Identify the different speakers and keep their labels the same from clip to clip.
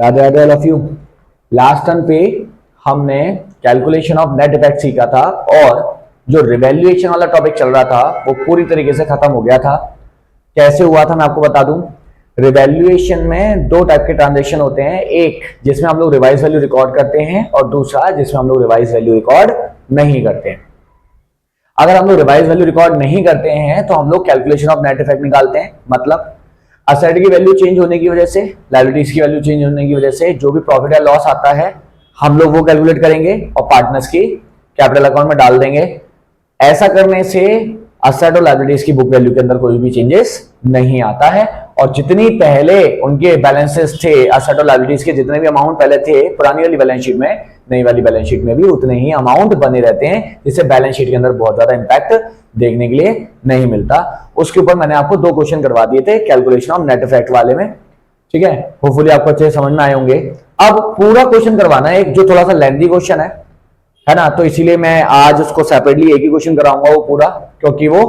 Speaker 1: Radhe Radhe all of you. Last turn पे हमने calculation of net effect सीखा था और जो रिवैल्यूएशन वाला टॉपिक चल रहा था वो पूरी तरीके से खत्म हो गया था। कैसे हुआ था मैं आपको बता दूं। रिवैल्यूएशन में दो टाइप के ट्रांजेक्शन होते हैं, एक जिसमें हम लोग रिवाइज वैल्यू रिकॉर्ड करते हैं और दूसरा जिसमें हम लोग रिवाइज वैल्यू रिकॉर्ड नहीं करते हैं। अगर हम लोग रिवाइज वैल्यू रिकॉर्ड नहीं करते हैं तो हम लोग कैलकुलेशन ऑफ नेट इफेक्ट निकालते हैं। मतलब असेट की वैल्यू चेंज होने की वजह से, लायबिलिटीज की वैल्यू चेंज होने की वजह से जो भी प्रॉफिट या लॉस आता है हम लोग वो कैलकुलेट करेंगे और पार्टनर्स की कैपिटल अकाउंट में डाल देंगे। ऐसा करने से असेट और लायबिलिटीज की बुक वैल्यू के अंदर कोई भी चेंजेस नहीं आता है और जितनी पहले उनके बैलेंसेस थे, असेट और लायबिलिटीज के जितने भी अमाउंट पहले थे पुरानी वाली बैलेंस शीट में, नई वाली बैलेंस शीट में भी उतने ही अमाउंट बने रहते हैं, जिससे बैलेंस शीट के अंदर बहुत ज्यादा इंपैक्ट देखने के लिए नहीं मिलता। उसके ऊपर मैंने आपको दो क्वेश्चन करवा दिए थे कैलकुलेशन ऑफ नेट इफेक्ट वाले में, ठीक है। होपफुली आपको अच्छे समझ में आए होंगे। अब पूरा क्वेश्चन करवाना है एक जो थोड़ा सा लेंथी क्वेश्चन है ना, तो इसीलिए मैं आज उसको सेपरेटली एक ही क्वेश्चन कराऊंगा वो पूरा, क्योंकि वो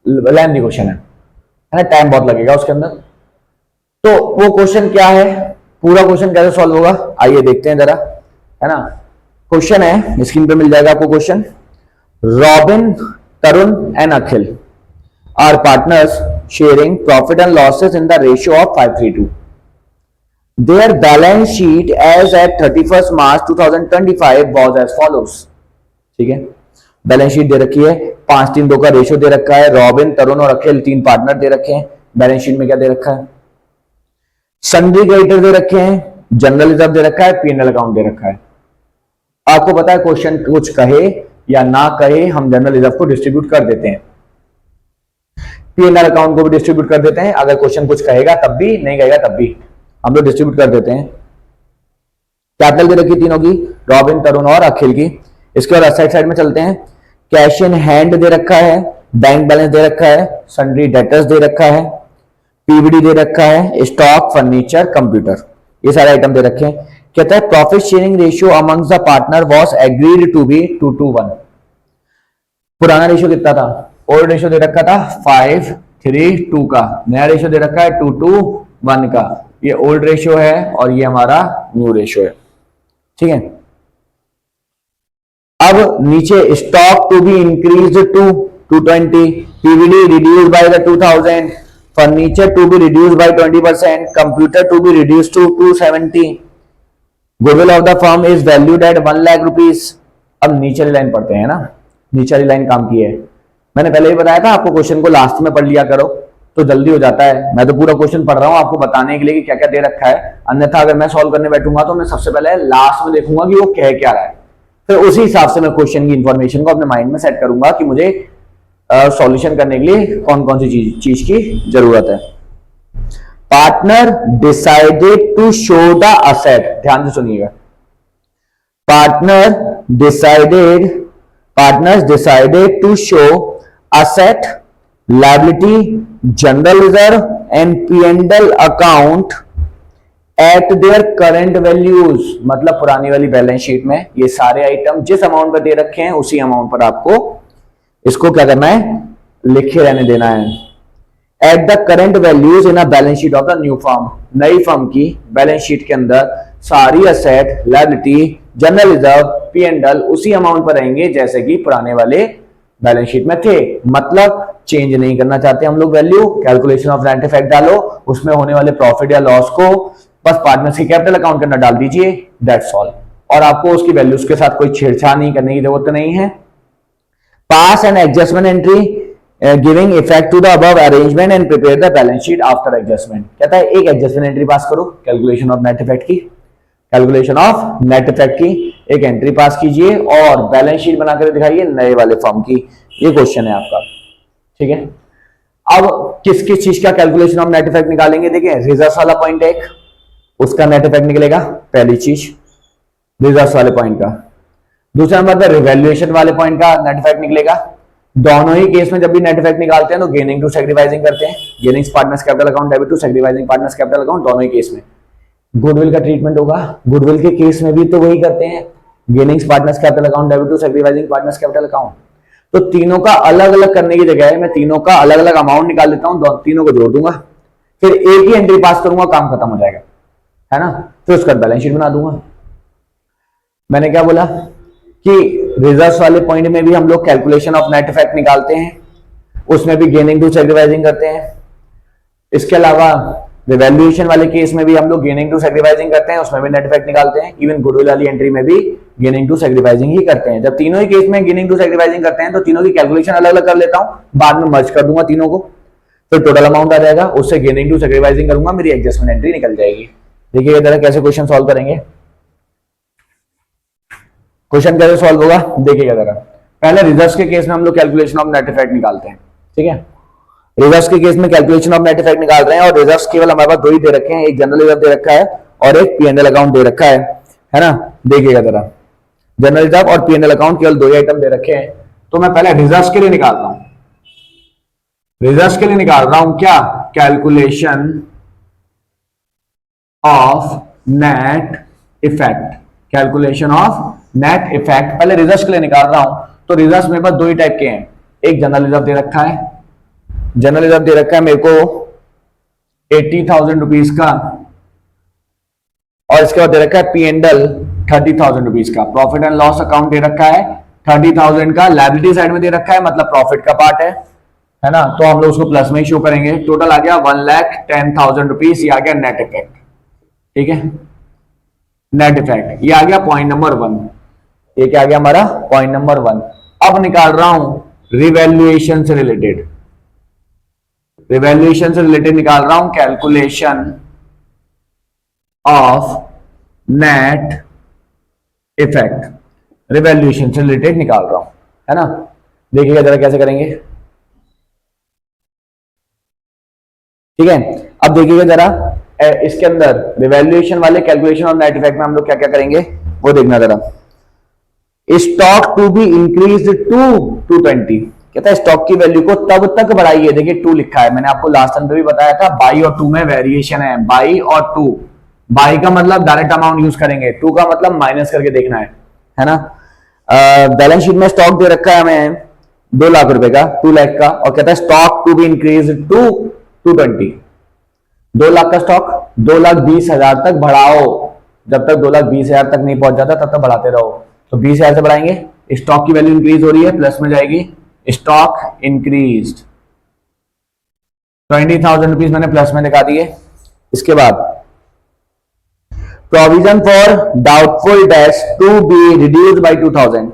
Speaker 1: लेंथी क्वेश्चन है ना, टाइम बहुत लगेगा उसके अंदर। तो वो क्वेश्चन क्या है, पूरा क्वेश्चन कैसे सॉल्व होगा आइए देखते हैं जरा, है ना। क्वेश्चन है, स्क्रीन पे मिल जाएगा आपको question. Robin, Tarun and Akhil are partners sharing profit and losses in the ratio of 5:3. Their balance sheet as at 31st March 2025 was as follows. ठीक है, बैलेंस शीट दे रखी है, 5:3:2 का रेशियो दे रखा है, रॉबिन, तरुण और अखिल तीन पार्टनर दे रखे हैं। बैलेंस शीट में क्या दे रखा है, सन्ड्री क्रेडिटर दे रखे हैं, जनरल रिजर्व दे रखा है, पी&एल अकाउंट दे रखा है। आपको पता है क्वेश्चन कुछ कहे या ना कहे हम जनरल रिजर्व को डिस्ट्रीब्यूट कर देते हैं, पी&एल अकाउंट को भी डिस्ट्रीब्यूट कर देते हैं। अगर क्वेश्चन कुछ कहेगा तब भी, नहीं कहेगा तब भी हम लोग डिस्ट्रीब्यूट कर देते हैं। कैपिटल दे रखी तीनों की, रॉबिन, तरुण और अखिल की। इसके बाद असेट साइड में चलते हैं। कैश इन हैंड दे रखा है, बैंक बैलेंस दे रखा है, सन्ड्री डेटर्स दे रखा है, पीवीडी दे रखा है, स्टॉक, फर्नीचर, कंप्यूटर, ये सारे आइटम दे रखे हैं। कहता है profit sharing ratio amongst the partner was agreed to be 2:1. पुराना रेशियो कितना था, ओल्ड रेशियो दे रखा था 5:3:2 का, नया रेशियो दे रखा है 2:1 का। ये ओल्ड रेशियो है और ये हमारा न्यू रेशियो है, ठीक है। अब नीचे stock to be increase to 220, PVD reduce by the 2000, furniture to be reduce by 20%, computer to be reduce to 270, goodwill of the firm is valued at 1 lakh rupees. अब नीचे वाली लाइन पढ़ते हैं ना, नीचे वाली लाइन काम की है। मैंने पहले ही बताया था आपको क्वेश्चन को लास्ट में पढ़ लिया करो तो जल्दी हो जाता है। मैं तो पूरा क्वेश्चन पढ़ रहा हूं आपको बताने के लिए कि क्या क्या दे रखा है, अन्यथा अगर मैं सॉल्व करने बैठूंगा तो मैं सबसे पहले लास्ट में देखूंगा कि वो कह क्या रहा है, फिर उसी हिसाब से मैं क्वेश्चन की इंफॉर्मेशन को अपने माइंड में सेट करूंगा कि मुझे सॉल्यूशन करने के लिए कौन कौन सी चीज की जरूरत है। Partner decided to show the asset, ध्यान से सुनिएगा। Partners decided to show asset, liability, general reserve and P and L account at their current values. मतलब पुरानी वाली बैलेंस शीट में ये सारे आइटम जिस अमाउंट पर दे रखे हैं उसी अमाउंट पर आपको इसको क्या करना है, लिखे रहने देना है। At the current values in a balance sheet of the new firm, नई फर्म की बैलेंस शीट के अंदर सारी asset, liability, general reserve, P&L उसी अमाउंट पर रहेंगे जैसे कि पुराने वाले बैलेंस शीट में थे। मतलब चेंज नहीं करना चाहते हम लोग value. Calculation of net effect डालो, उसमें होने वाले प्रॉफिट या लॉस को बस पार्टनर्स के कैपिटल अकाउंट के अंदर डाल दीजिए, दैट्स ऑल। और आपको उसकी वैल्यूज के साथ कोई छेड़छाड़ नहीं करने की जरूरत नहीं है। Pass an adjustment entry giving effect to the above arrangement and prepare the balance sheet after adjustment. कहता है एक एडजस्टमेंट एंट्री पास करो कैलकुलेशन ऑफ नेट इफेक्ट की, कैलकुलेशन ऑफ नेट इफेक्ट की एक एंट्री पास कीजिए और बैलेंस शीट बनाकर दिखाइए नए वाले फर्म की। ये क्वेश्चन है आपका, ठीक है। अब किस किस चीज का कैलकुलेशन ऑफ नेट इफेक्ट निकालेंगे, देखिए रिजर्व वाला पॉइंट एक, उसका नेट इफेक्ट निकलेगा पहली चीज रिजर्व वाले पॉइंट का। दूसरा नंबर पर रिवैल्यूएशन वाले पॉइंट का नेट इफेक्ट निकलेगा। दोनों ही केस में जब भी नेट इफेक्ट निकालते हैं तो गेनिंग टू सैक्रिफाइसिंग करते हैं, gainings partners capital account debit to sacrificing partners capital account, दोनों ही केस में। गुडविल का ट्रीटमेंट होगा, गुडविल के केस में भी तो वही करते हैं, gainings partners capital account debit to sacrificing partners capital account. तो तीनों का अलग अलग करने की जगह मैं तीनों का अलग अलग अमाउंट निकाल लेता हूं, तीनों को जोड़ दूंगा, फिर एक ही एंट्री पास करूंगा, काम खत्म हो जाएगा। है ना, फिर उसका बैलेंस शीट बना दूंगा। मैंने क्या बोला कि रिजर्व्स वाले पॉइंट में भी हम लोग कैलकुलेशन ऑफ नेट इफेक्ट निकालते हैं, उसमें भी गेनिंग टू सैक्रिफाइसिंग करते हैं। इसके अलावा रिवैल्यूएशन वाले केस में भी हम लोग गेनिंग टू सैक्रिफाइसिंग करते हैं, उसमें भी नेट इफेक्ट निकालते हैं। इवन गुडविल वाली एंट्री में भी गेनिंग टू सैक्रिफाइसिंग ही करते हैं। जब तीनों ही केस में गेनिंग टू सैक्रिफाइसिंग करते हैं तो तीनों की कैलकुलेशन अलग अलग कर लेता हूं, बाद में मर्ज कर दूंगा तीनों को, फिर टोटल अमाउंट आ जाएगा, उससे गेनिंग टू सैक्रिफाइसिंग करूंगा, मेरी एडजस्टमेंट एंट्री निकल जाएगी। देखिए जरा कैसे क्वेश्चन सॉल्व करेंगे। क्वेश्चन कैसे सॉल्व होगा देखिएगा जरा। पहले रिजर्व्स के केस में हम लोग कैलकुलेशन ऑफ नेट इफेक्ट निकालते हैं, ठीक है। रिजर्व्स के केस में कैलकुलेशन ऑफ नेट इफेक्ट निकाल रहे हैं, और रिजर्व्स केवल हमारे पास दो ही दे रखे हैं, एक जनरल रिजर्व दे रखा है और एक पीएनएल अकाउंट दे रखा है ना। देखिएगा जरा, जनरल रिजर्व और पीएनएल अकाउंट केवल दो ही आइटम दे रखे हैं। तो मैं पहले रिजर्व्स के लिए निकाल रहा हूं, रिजर्व्स के लिए निकाल रहा हूं क्या, calculation of net effect, calculation of net effect पहले रिजर्व्स के लिए निकाल रहा हूं। तो रिजर्व्स मेरे पास दो ही टाइप के हैं, एक जनरल रिजर्व दे रखा है, जनरल रिजर्व दे रखा है मेरे को 80,000 रुपीज का, और इसके बाद दे रखा है पीएनएल 30,000 रुपीज का। प्रॉफिट एंड लॉस अकाउंट दे रखा है 30,000 का, लायबिलिटी साइड में दे रखा है, मतलब प्रॉफिट का पार्ट है ना। तो हम लोग उसको प्लस में ही शो करेंगे। टोटल आ गया 1,10,000 रुपीज, ये आ गया नेट इफेक्ट, ठीक है, नेट इफेक्ट। ये आ गया पॉइंट नंबर 1, ये क्या आ गया हमारा पॉइंट नंबर 1। अब निकाल रहा हूं रिवैल्यूएशन से रिलेटेड, रिवैल्यूएशन से रिलेटेड निकाल रहा हूं calculation of net effect, revaluation से रिलेटेड निकाल रहा हूं, है ना। देखिएगा जरा कैसे करेंगे, ठीक है। अब देखिएगा जरा इसके अंदर रिवैल्यूएशन वाले कैलकुलेशन ऑफ नेट इफेक्ट में हम लोग क्या क्या करेंगे वो देखना जरा। Stock to be increase to 220, कहता है स्टॉक की वैल्यू को तब तक बढ़ाइए। देखिए 2 लिखा है, मैंने आपको लास्ट टाइम पे भी बताया था, बाई और 2 में वेरिएशन है, बाई और 2। बाई का मतलब डायरेक्ट अमाउंट यूज करेंगे, 2 का मतलब माइनस करके देखना है ना। बैलेंस शीट में स्टॉक दे रखा है हमें 2 लाख रुपए का, 2 लाख का, और कहता है stock to be increase to 220, 2 lakh का स्टॉक 2,20,000 तक बढ़ाओ। जब तक 2,20,000 तक नहीं पहुंच जाता तब तक बढ़ाते रहो। तो 20,000 से बढ़ाएंगे, स्टॉक की वैल्यू इंक्रीज हो रही है, प्लस में जाएगी, स्टॉक इंक्रीज 20,000 रुपीज मैंने प्लस में दिखा दिए। इसके बाद provision for doubtful debts to be reduced by 2,000,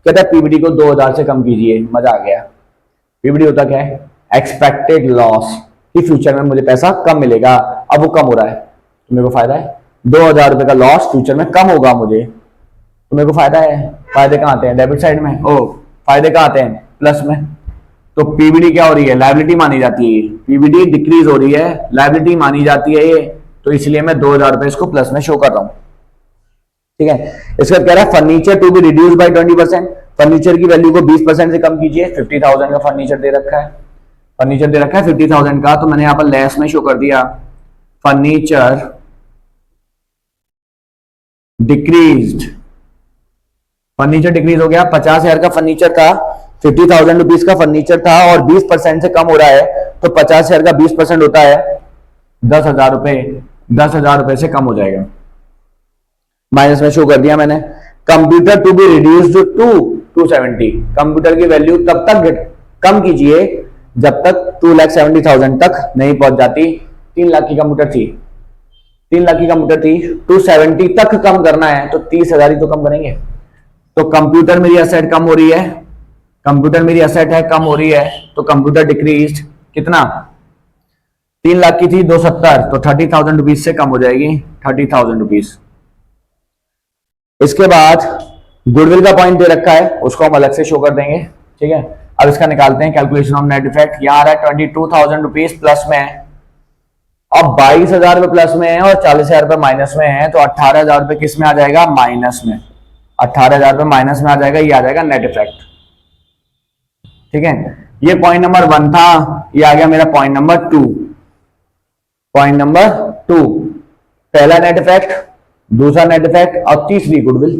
Speaker 1: कहता है पीबीडी को 2,000 से कम कीजिए। मजा आ गया। पीबीडी होता क्या है, एक्सपेक्टेड लॉस, कि फ्यूचर में मुझे पैसा कम मिलेगा, अब वो कम हो रहा है तो मेरे को फायदा है। 2,000 रुपए का लॉस फ्यूचर में कम होगा मुझे, तो मेरे को फायदा है। फायदे कहां आते हैं, डेबिट साइड में, फायदे कहां आते हैं, प्लस में। तो पीबीडी क्या हो रही है, लायबिलिटी मानी जाती है, पीबीडी डिक्रीज हो रही है, लायबिलिटी मानी जाती है ये, तो इसलिए मैं 2,000 रुपए इसको प्लस में शो कर रहा हूं, ठीक है। इसका कह रहा है furniture to be reduce by 20%, furniture की वैल्यू को 20% से कम कीजिए। 50,000 का फर्नीचर दे रखा है, फर्नीचर दे रखा है 50,000 का, तो मैंने यहां पर लेस में शो कर दिया, फर्नीचर डिक्रीज्ड, फर्नीचर डिक्रीज हो गया। 50,000 का फर्नीचर था, 50,000 रुपीज का फर्नीचर था, और 20% से कम हो रहा है, तो 50,000 का 20% होता है 10,000 रुपए, 10,000 रुपए से कम हो जाएगा, माइनस में शो कर दिया मैंने। Computer to be reduced to 270, computer की वैल्यू तब तक कम कीजिए जब तक 2,70,000 तक नहीं पहुंच जाती। 3 लाख की कंप्यूटर थी, 3 लाख की कंप्यूटर थी, 270 तक कम करना है तो 30,000 ही तो कम करेंगे। तो कंप्यूटर मेरी असेट कम हो रही है, कंप्यूटर मेरी असेट है कम हो रही है, तो कंप्यूटर डिक्रीज कितना, 3 लाख की थी 270, तो 30,000 रुपीज से कम हो जाएगी, 30,000 रुपीज। इसके बाद गुडविल का पॉइंट दे रखा है, उसको हम अलग से शो कर देंगे, ठीक है। अब इसका निकालते हैं कैलकुलेशन ऑफ नेट इफेक्ट। यहां आ रहा है 22,000 रुपीज प्लस में है, अब 22,000 रुपए प्लस में है और 40,000 रुपए माइनस में है, तो 18,000 रुपए किस में आ जाएगा, माइनस में। 18,000 रुपए माइनस में आ जाएगा, ये आ जाएगा नेट इफेक्ट, ठीक है। ये पॉइंट नंबर 1 था, ये आ गया मेरा पॉइंट नंबर 2, पॉइंट नंबर 2, पहला नेट इफेक्ट, दूसरा नेट इफेक्ट और तीसरी गुडविल।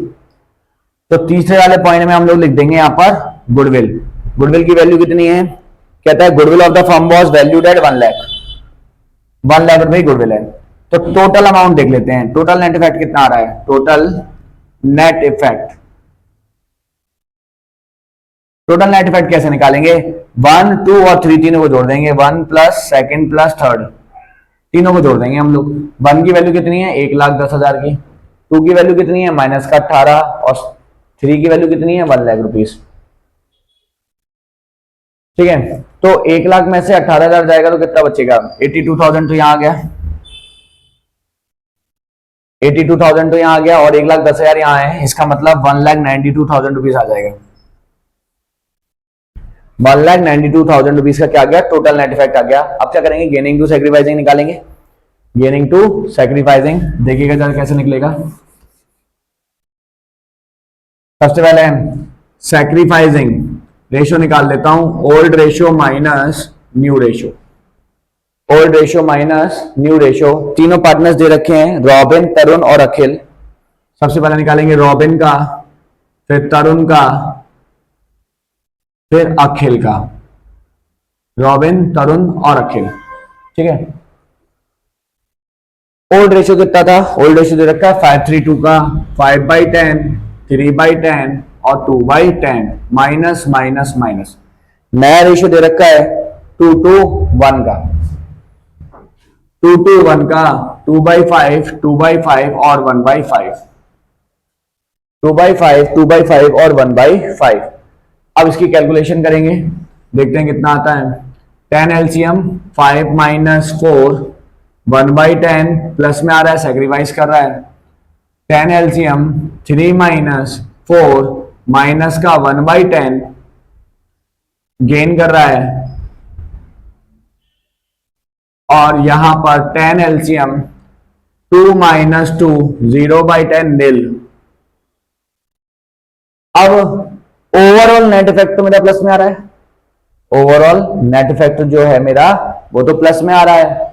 Speaker 1: तो तीसरे वाले पॉइंट में हम लोग लिख देंगे यहां पर गुडविल। गुडविल की वैल्यू कितनी है, कहता है goodwill of the firm was valued at 1 lakh, 1 lakh रुपए गुडविल है। तो टोटल अमाउंट देख लेते हैं, टोटल नेट इफेक्ट कितना आ रहा है, total net effect. Total net effect कैसे निकालेंगे, 1, 2 और 3 तीनों को जोड़ देंगे, 1 प्लस सेकेंड प्लस थर्ड, तीनों को जोड़ देंगे हम लोग। 1 की वैल्यू कितनी है, 1,10,000 की, 2 की वैल्यू कितनी है, -18, और 3 की वैल्यू कितनी है, 1 लाख रुपीज। ठीक है, तो 1 लाख में से 18,000 जाएगा तो कितना बचेगा, 82,000 तो यहां आ गया, 82,000 तो यहां आ गया, और 1,10,000 यहां है, इसका मतलब 1,92,000 रुपीज आ जाएगा। 1,92,000 रुपीज का क्या आ गया, टोटल नेट इफेक्ट आ गया। अब क्या करेंगे, गेनिंग टू सैक्रिफाइसिंग निकालेंगे, गेनिंग टू सैक्रिफाइसिंग, देखिएगा जरा कैसे निकलेगा। सबसे पहले सैक्रिफाइसिंग रेशियो निकाल लेता हूं, old ratio minus new ratio, old ratio minus new ratio. तीनों पार्टनर्स दे रखे हैं, रॉबिन, तरुण और अखिल। सबसे पहले निकालेंगे रॉबिन का, फिर तरुण का, फिर अखिल का, रॉबिन, तरुण और अखिल। ठीक है, ओल्ड रेशियो कितना था, ओल्ड रेशियो दे रखा है 5:3:2 का, 5/10, 3/10 और 2/10, माइनस माइनस माइनस। नया रेशियो दे रखा है 2:1 का, 2:1 का, 2/5, 2/5 और 1/5, 2/5, 2/5 और 1/5। अब इसकी कैलकुलेशन करेंगे, देखते हैं कितना आता है। 10 एलसीएम 5 माइनस 4, 1/10 प्लस में आ रहा है, सैक्रिफाइस कर रहा है। 10 एलसीएम 3 माइनस 4 माइनस का 1/10 गेन कर रहा है, और यहां पर 10 एलसीएम 2 माइनस 2 0/10 निल। अब ओवरऑल नेट इफेक्ट तो मेरा प्लस में आ रहा है, ओवरऑल नेट इफेक्ट जो है मेरा वो तो प्लस में आ रहा है,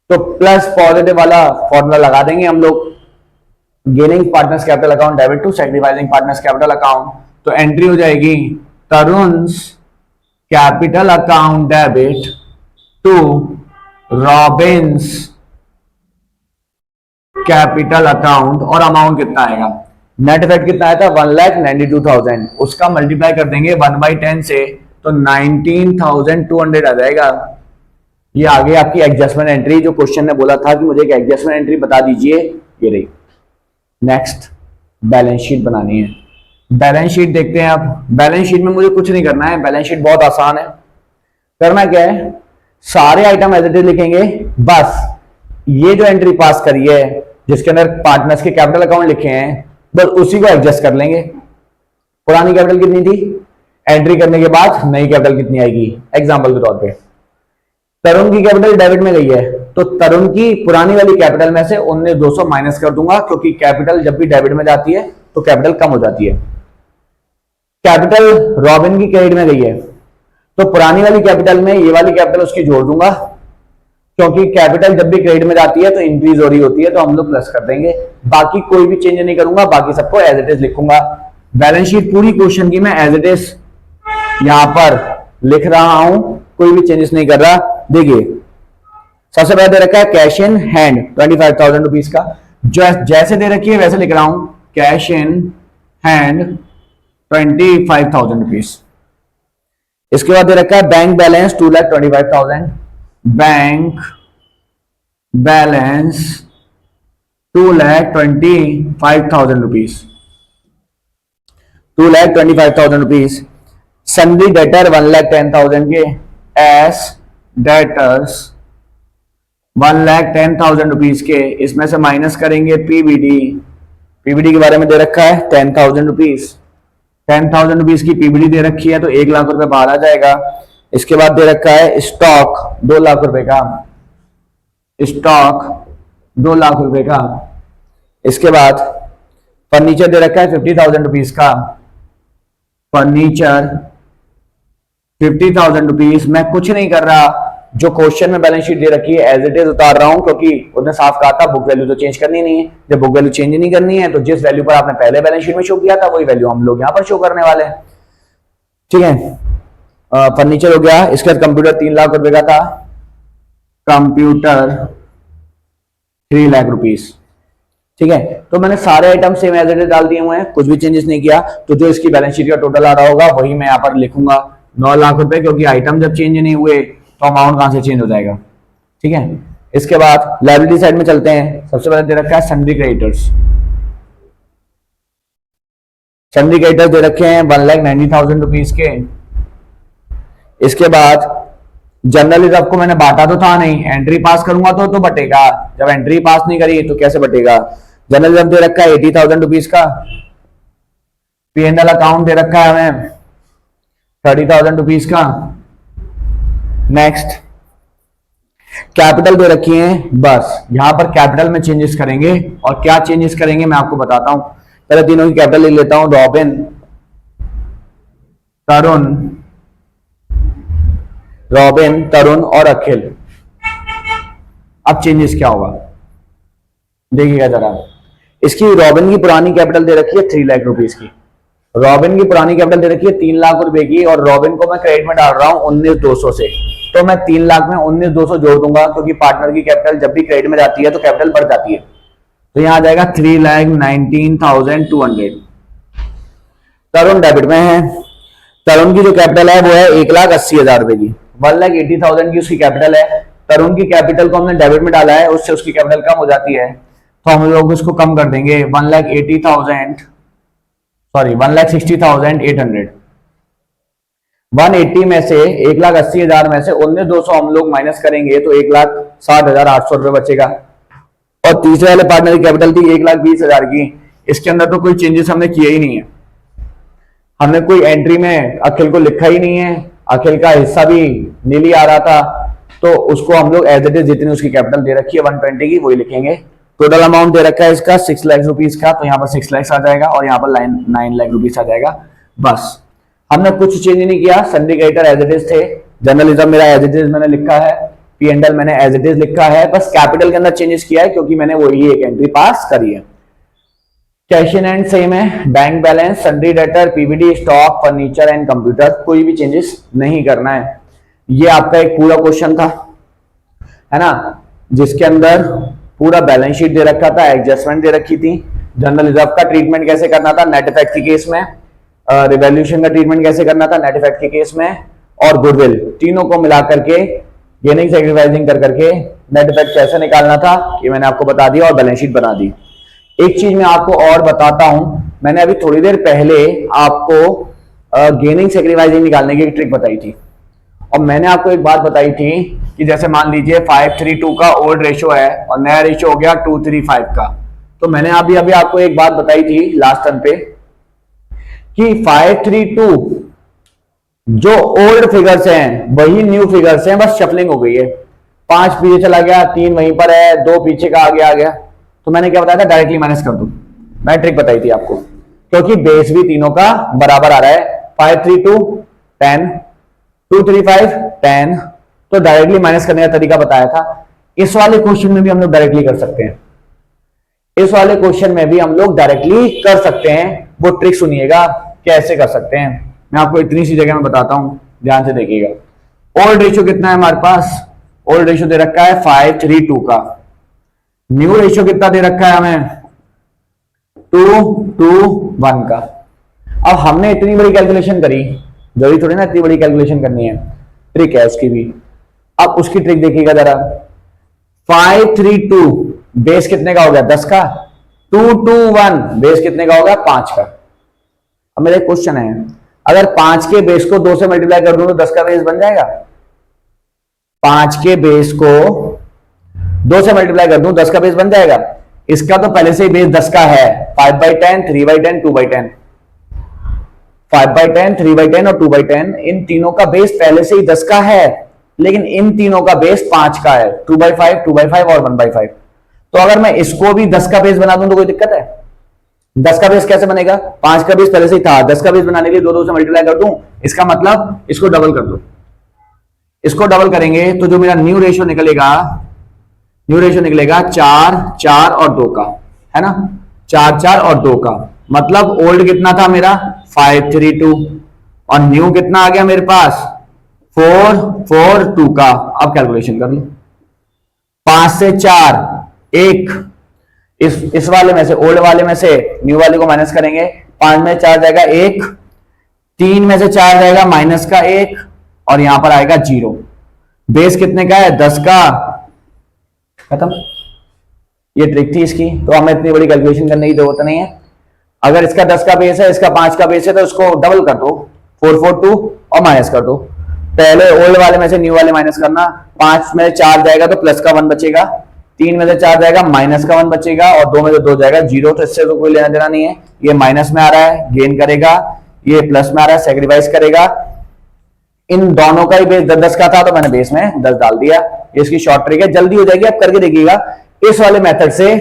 Speaker 1: तो प्लस पॉजिटिव वाला फॉर्मूला लगा देंगे हम लोग, gaining partners capital account debit to sacrificing partners capital account. तो एंट्री हो जाएगी Tarun's capital account debit to Robin's capital account, और अमाउंट कितना आएगा, नेट इफेक्ट कितना आया था 1,92,000, उसका मल्टीप्लाई कर देंगे 1/10 से, तो 19,200 आ जाएगा। ये आगे आपकी एडजस्टमेंट एंट्री, जो क्वेश्चन ने बोला था कि मुझे एक एडजस्टमेंट एंट्री बता दीजिए, ये रही। नेक्स्ट बैलेंस शीट बनानी है, बैलेंस शीट देखते हैं। अब बैलेंस शीट में मुझे कुछ नहीं करना है, बैलेंस शीट बहुत आसान है। करना क्या है, सारे आइटम एज इट इज लिखेंगे, बस ये जो एंट्री पास करी है जिसके अंदर पार्टनर्स के कैपिटल अकाउंट लिखे हैं, बस उसी को एडजस्ट कर लेंगे। पुरानी कैपिटल कितनी थी, एंट्री करने के बाद नई कैपिटल कितनी आएगी, एग्जांपल के तौर पे तरुण की कैपिटल डेबिट में गई है, तो तरुण की पुरानी वाली कैपिटल में से 19,200 माइनस कर दूंगा, क्योंकि कैपिटल जब भी डेबिट में जाती है तो कैपिटल कम हो जाती है। कैपिटल रॉबिन की क्रेडिट में गई है, तो पुरानी वाली कैपिटल में ये वाली कैपिटल उसकी जोड़ दूंगा, क्योंकि कैपिटल जब भी क्रेडिट में जाती है तो इंक्रीज हो रही होती है, तो हम लोग प्लस कर देंगे। बाकी कोई भी चेंज नहीं करूंगा, बाकी सबको एज इट इज लिखूंगा। बैलेंस शीट पूरी क्वेश्चन की मैं एज इट इज यहां पर लिख रहा हूं, कोई भी चेंजेस नहीं कर रहा। देखिए सबसे पहले दे रखा है कैश इन हैंड 25,000 रुपीज का, जैसे दे रखी है वैसे लिख रहा हूं, कैश इन हैंड 25,000 रुपीज। इसके बाद दे रखा है bank balance 2,25,000, bank balance 2,25,000 rupees, 2,25,000 rupees. Sundry debtor 1,10,000 के, एस डेटर्स 1,10,000 रुपीज के, इसमें से माइनस करेंगे पीबीडी, पीबीडी के बारे में दे रखा है 10,000 रुपीज, 10,000 रुपीज की पीबीडी दे रखी है, तो 1 लाख रुपए बाहर आ जाएगा। इसके बाद दे रखा है स्टॉक 2 लाख रुपए का, स्टॉक 2 लाख रुपए का। इसके बाद फर्नीचर दे रखा है 50,000 रुपीज का, फर्नीचर 50,000 रुपीज। मैं कुछ नहीं कर रहा, जो क्वेश्चन में बैलेंस शीट दे रखी है एज इट इज उतार रहा हूं, क्योंकि उसने साफ कहा था बुक वैल्यू तो चेंज करनी नहीं है। जब बुक वैल्यू चेंज नहीं करनी है तो जिस वैल्यू पर आपने पहले बैलेंस शीट में शो किया था वही वैल्यू हम लोग यहां पर शो करने वाले हैं। ठीक है, फर्नीचर हो गया। इसके बाद कंप्यूटर 3 लाख रुपए का था, कंप्यूटर 3,00,000 रुपीज। ठीक है, तो मैंने सारे item same as it is डाल दिए हुए हैं, कुछ भी चेंजेस नहीं किया। तो जो इसकी बैलेंस शीट का टोटल आ रहा होगा वही मैं यहाँ पर लिखूंगा, 9,00,000 रुपए, क्योंकि आइटम जब चेंज नहीं हुए तो अमाउंट कहां से चेंज हो जाएगा। ठीक है, इसके बाद लायबिलिटी साइड में चलते हैं। सबसे पहले दे रखा है सन्ड्री क्रेडिटर्स। सन्ड्री क्रेडिटर्स दे रखे हैं 1,90,000 रुपीज के। इसके बाद जनरल रिजर्व को मैंने बांटा तो था नहीं, एंट्री पास करूंगा तो बटेगा, जब एंट्री पास नहीं करी तो कैसे बटेगा। जनरल रिजर्व दे रखा है 80,000 रुपीज का। P&L अकाउंट दे रखा है हमें 30,000 रुपीज का। नेक्स्ट कैपिटल दे रखी है, बस यहां पर कैपिटल में चेंजेस करेंगे, और क्या चेंजेस करेंगे मैं आपको बताता हूं। पहले तीनों की कैपिटल लिख लेता हूं, रॉबिन, तरुण और अखिल। अब चेंजेस क्या होगा देखिएगा जरा। इसकी रॉबिन की पुरानी कैपिटल दे रखी है 3,00,000 रुपीज की। रॉबिन की पुरानी कैपिटल दे रखी है 3,00,000 रुपए की, और रॉबिन को मैं क्रेडिट में डाल रहा हूं 19,200 से। तो मैं 3,00,000 में 19,200 जोड़ दूंगा, क्योंकि पार्टनर की कैपिटल जब भी क्रेडिट में जाती है तो कैपिटल बढ़ जाती है। तो यहां आ जाएगा 3,19,200। तरुण डेबिट में है। तरुण की जो कैपिटल है वो है 1,80,000 रुपए की। 1,80,000 की उसकी कैपिटल है। तरुण की कैपिटल को हमने डेबिट में डाला है, उससे उसकी कैपिटल कम हो जाती है, तो हम लोग उसको कम कर देंगे 1,60,800। 180 में से 1,80,000 में से 19,200 हम लोग माइनस करेंगे तो 1,60,800 रुपए बचेगा। और तीसरे वाले पार्टनर की कैपिटल थी 1,20,000 की। इसके अंदर तो कोई चेंजेस हमने किए ही नहीं है, हमने कोई एंट्री में अखिल को लिखा ही नहीं है, अखिल का हिस्सा भी नीली आ रहा था, तो उसको हम लोग एज इट इज जितनी उसकी कैपिटल दे रखी है 120 की वही लिखेंगे। टोटल अमाउंट दे रखा है इसका 6,00,000 रुपीज का, तो यहाँ पर 6,00,000 आ जाएगा और यहाँ पर 9,00,000 रुपीज आ जाएगा। बस हमने कुछ चेंज नहीं किया, sundry creditor as it is थे, जर्नलिज्म मेरा एज इट इज मैंने लिखा है, P&L मैंने एज इट इज लिखा है, बस कैपिटल के अंदर चेंजेस किया है क्योंकि मैंने वही एक एंट्री पास करी है। कैश इन हैंड सेम है, bank balance, sundry debtor, PVD, stock, furniture and computer, कोई भी चेंजेस नहीं करना है। ये आपका एक पूरा क्वेश्चन था, है ना, जिसके अंदर पूरा बैलेंस शीट दे रखा था, एडजस्टमेंट दे रखी थी, जनरल रिजर्व का ट्रीटमेंट कैसे करना था नेट इफेक्ट के केस में, रिवैल्यूएशन का ट्रीटमेंट कैसे करना था नेट इफेक्ट के केस में, और गुडविल, तीनों को मिला करके गेनिंग सैक्रिफाइसिंग कर करके नेट इफेक्ट कैसे निकालना था ये मैंने आपको बता दिया और बैलेंस शीट बना दी। एक चीज मैं आपको और बताता हूं, मैंने अभी थोड़ी देर पहले आपको गेनिंग सैक्रिफाइसिंग निकालने की एक ट्रिक बताई थी, और मैंने आपको एक बात बताई थी कि जैसे मान लीजिए 5:3:2 का ओल्ड रेशियो है और नया रेशियो हो गया 2:3:5 का, तो मैंने अभी आपको एक बात बताई थी लास्ट टर्म पे कि 5:3:2 जो ओल्ड फिगर्स हैं वही न्यू फिगर्स हैं, बस शफलिंग हो गई है, 5 पीछे चला गया, 3 वहीं पर है, 2 पीछे का आगे आ गया। तो मैंने क्या बताया था, डायरेक्टली माइनस कर दूं, मैं ट्रिक बताई थी आपको, क्योंकि बेस भी तीनों का बराबर आ रहा है, 5:3:2 10, 2:3:5 10, तो डायरेक्टली माइनस करने का तरीका बताया था। इस वाले क्वेश्चन में भी हम लोग डायरेक्टली कर सकते हैं, इस वाले क्वेश्चन में भी हम लोग डायरेक्टली कर सकते हैं। वो ट्रिक सुनिएगा कैसे कर सकते हैं, मैं आपको इतनी सी जगह में बताता हूं, ध्यान से देखिएगा। ओल्ड रेशियो कितना है हमारे पास, ओल्ड रेशियो दे रखा है 5:3:2 का, न्यू रेशियो कितना दे रखा है हमें 2:1 का। अब हमने इतनी बड़ी कैलकुलेशन करी, जरूरी थोड़ी ना इतनी बड़ी कैलकुलेशन करनी है, ट्रिक है उसकी भी। अब उसकी ट्रिक देखिएगा जरा, 5:3:2 बेस कितने का हो गया 10 का, 2:1 बेस कितने का होगा 5 का। अब मेरा एक क्वेश्चन है, अगर 5 के बेस को 2 से मल्टीप्लाई कर दूं तो 10 का बेस बन जाएगा, 5 के बेस को 2 से मल्टीप्लाई कर दूं 10 का बेस बन जाएगा। इसका तो पहले से ही बेस 10 का है, 5/10, 3/10, 2/10, 5/10, 3/10 और 2/10, इन तीनों का बेस पहले से ही 10 का है, लेकिन इन तीनों का बेस 5 का है, 2/5, 2/5 और 1/5। तो अगर मैं इसको भी 10 का बेस बना दूं तो कोई दिक्कत है? 10 का बेस कैसे बनेगा, 5 का बेस पहले से ही था, 10 का बेस बनाने के लिए 2 से मल्टीप्लाई कर दूं, इसका मतलब इसको डबल कर दो। इसको डबल करेंगे तो जो मेरा न्यू रेशियो निकलेगा 4, 4 और 2 का, है ना, 4, 4 और 2 का, मतलब ओल्ड कितना था मेरा 5:3:2 और न्यू कितना आ गया मेरे पास 4:4:2 का। अब कैलकुलेशन कर लो, 5 से 4 एक इस वाले में से, ओल्ड वाले में से न्यू वाले को माइनस करेंगे, 5 में 4 जाएगा 1, 3 में से 4 जाएगा माइनस का 1 और यहां पर आएगा 0। बेस कितने का है? 10 का। खत्म। ये ट्रिक थी इसकी, तो हमें इतनी बड़ी कैलकुलेशन करने की जरूरत नहीं है। अगर इसका 10 का बेस है, इसका 5 का बेस है, तो इसको डबल कर दो 442 और माइनस कर दो। पहले ओल्ड वाले में से न्यू वाले माइनस करना, 5 में 4 जाएगा तो प्लस का 1 बचेगा, 3 में से 4 जाएगा माइनस का 1 बचेगा और 2 में से 2 जाएगा 0। तो इससे तो कोई लेना देना नहीं है। ये माइनस में आ रहा है, गेन करेगा, ये प्लस में आ रहा है, सेक्रीफाइस करेगा। इन दोनों का ही बेस 10 का था तो मैंने बेस में 10 डाल दिया। इसकी शॉर्ट ट्रिक है, जल्दी हो जाएगी, आप करके देखिएगा। इस वाले मेथड से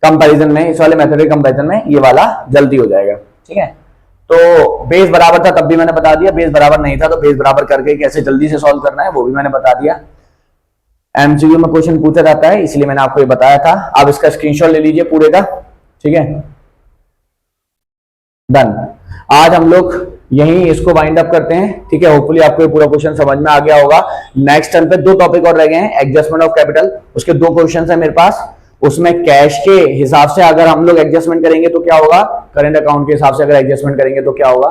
Speaker 1: कंपैरिजन में, इस वाले मेथड के कंपैरिजन में ये वाला जल्दी हो जाएगा। ठीक है, तो बेस बराबर था तब भी मैंने बता दिया, बेस बराबर नहीं था तो बेस बराबर करके कैसे जल्दी से सॉल्व करना है वो भी मैंने बता दिया। एमसीक्यू में क्वेश्चन पूछा जाता है इसलिए मैंने आपको ये बताया था। आप इसका स्क्रीनशॉट ले लीजिए पूरे का। ठीक है, डन। आज हम लोग यहीं इसको वाइंड अप करते हैं। ठीक है, होपफुली आपको ये पूरा क्वेश्चन समझ में आ गया होगा। नेक्स्ट टर्न पे 2 टॉपिक और रह गए हैं, एडजस्टमेंट ऑफ कैपिटल, उसके 2 क्वेश्चन है मेरे पास। उसमें कैश के हिसाब से अगर हम लोग एडजस्टमेंट करेंगे तो क्या होगा, करंट अकाउंट के हिसाब से अगर एडजस्टमेंट करेंगे तो क्या होगा।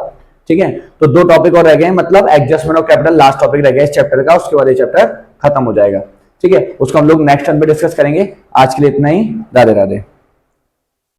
Speaker 1: ठीक है, तो 2 टॉपिक और रह गए, मतलब adjustment of capital last topic रह गया इस चैप्टर का, उसके बाद ये चैप्टर खत्म हो जाएगा। ठीक है, उसको हम लोग नेक्स्ट टर्न पे डिस्कस करेंगे। आज के लिए इतना ही, राधे राधे।